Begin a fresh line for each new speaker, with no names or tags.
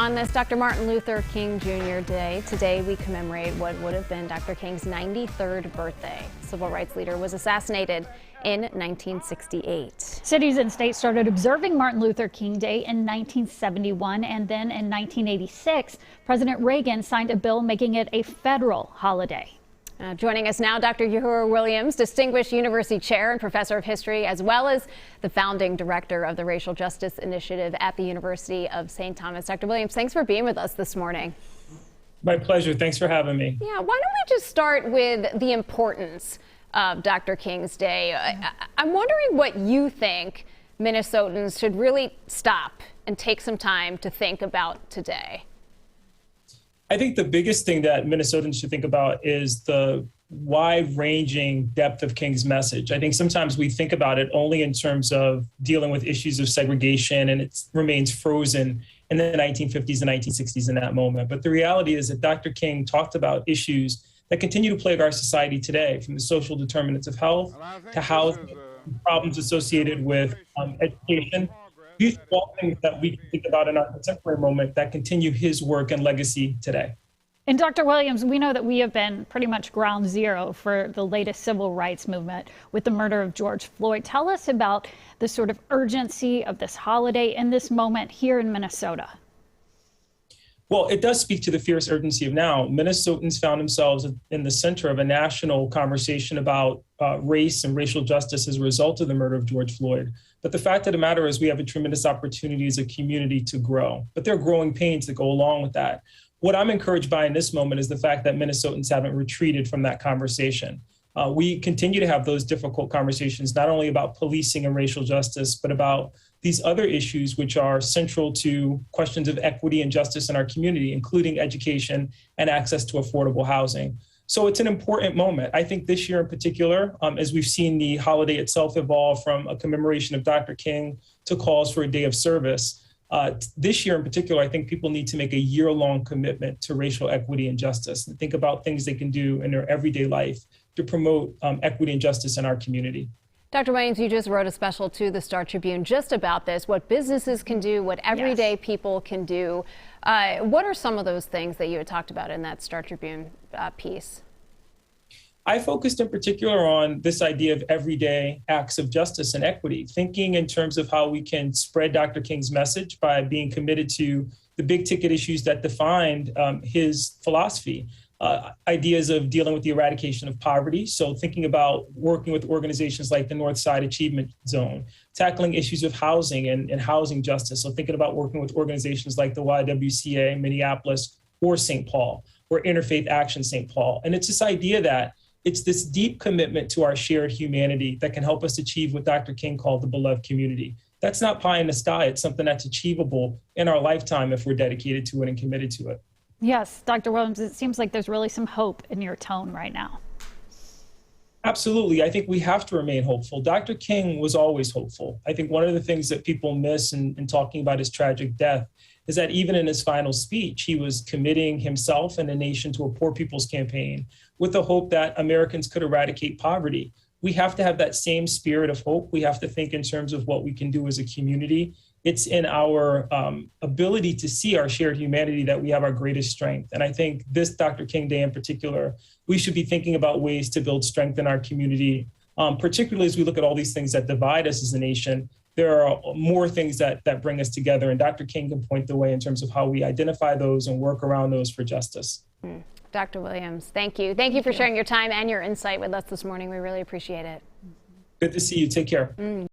On this Dr. Martin Luther King Jr. Day, today we commemorate what would have been Dr. King's 93rd birthday. The civil rights leader was assassinated in 1968.
Cities and states started observing Martin Luther King Day in 1971, and then in 1986, President Reagan signed a bill making it a federal holiday.
Joining us now, Dr. Yohuru Williams, Distinguished University Chair and Professor of History, as well as the founding director of the Racial Justice Initiative at the University of St. Thomas. Dr. Williams, thanks for being with us this morning.
My pleasure. Thanks for having me.
Yeah, why don't we just start with the importance of Dr. King's Day? I'm wondering what you think Minnesotans should really stop and take some time to think about today.
I think the biggest thing that Minnesotans should think about is the wide-ranging depth of King's message. I think sometimes we think about it only in terms of dealing with issues of segregation, and it remains frozen in the 1950s and 1960s in that moment. But the reality is that Dr. King talked about issues that continue to plague our society today, from the social determinants of health to housing, problems associated with education. These are all things that we can think about in our contemporary moment that continue his work and legacy today.
And Dr. Williams, we know that we have been pretty much ground zero for the latest civil rights movement with the murder of George Floyd. Tell us about the sort of urgency of this holiday and this moment here in Minnesota.
Well, it does speak to the fierce urgency of now. Minnesotans found themselves in the center of a national conversation about race and racial justice as a result of the murder of George Floyd. But the fact of the matter is we have a tremendous opportunity as a community to grow. But there are growing pains that go along with that. What I'm encouraged by in this moment is the fact that Minnesotans haven't retreated from that conversation. We continue to have those difficult conversations, not only about policing and racial justice, but about these other issues which are central to questions of equity and justice in our community, including education and access to affordable housing. So it's an important moment. I think this year in particular, as we've seen the holiday itself evolve from a commemoration of Dr. King to calls for a day of service, this year in particular, I think people need to make a year-long commitment to racial equity and justice and think about things they can do in their everyday life to promote equity and justice in our community.
Dr. Williams, you just wrote a special to the Star Tribune just about this, what businesses can do, what everyday people can do. What are some of those things that you had talked about in that Star Tribune piece?
I focused in particular on this idea of everyday acts of justice and equity, thinking in terms of how we can spread Dr. King's message by being committed to the big ticket issues that defined his philosophy. Ideas of dealing with the eradication of poverty. So thinking about working with organizations like the Northside Achievement Zone, tackling issues of housing and housing justice. So thinking about working with organizations like the YWCA in Minneapolis or St. Paul or Interfaith Action St. Paul. And it's this idea that it's this deep commitment to our shared humanity that can help us achieve what Dr. King called the beloved community. That's not pie in the sky. It's something that's achievable in our lifetime if we're dedicated to it and committed to it.
Yes, Dr. Williams, it seems like there's really some hope in your tone right now.
Absolutely. I think we have to remain hopeful. Dr. King was always hopeful. I think one of the things that people miss in talking about his tragic death is that even in his final speech, he was committing himself and the nation to a poor people's campaign with the hope that Americans could eradicate poverty. We have to have that same spirit of hope. We have to think in terms of what we can do as a community. It's in our ability to see our shared humanity that we have our greatest strength. And I think this Dr. King Day in particular, we should be thinking about ways to build strength in our community, particularly as we look at all these things that divide us as a nation. There are more things that bring us together, and Dr. King can point the way in terms of how we identify those and work around those for justice.
Dr. Williams, thank you. Thank you for sharing your time and your insight with us this morning. We really appreciate it.
Good to see you. Take care.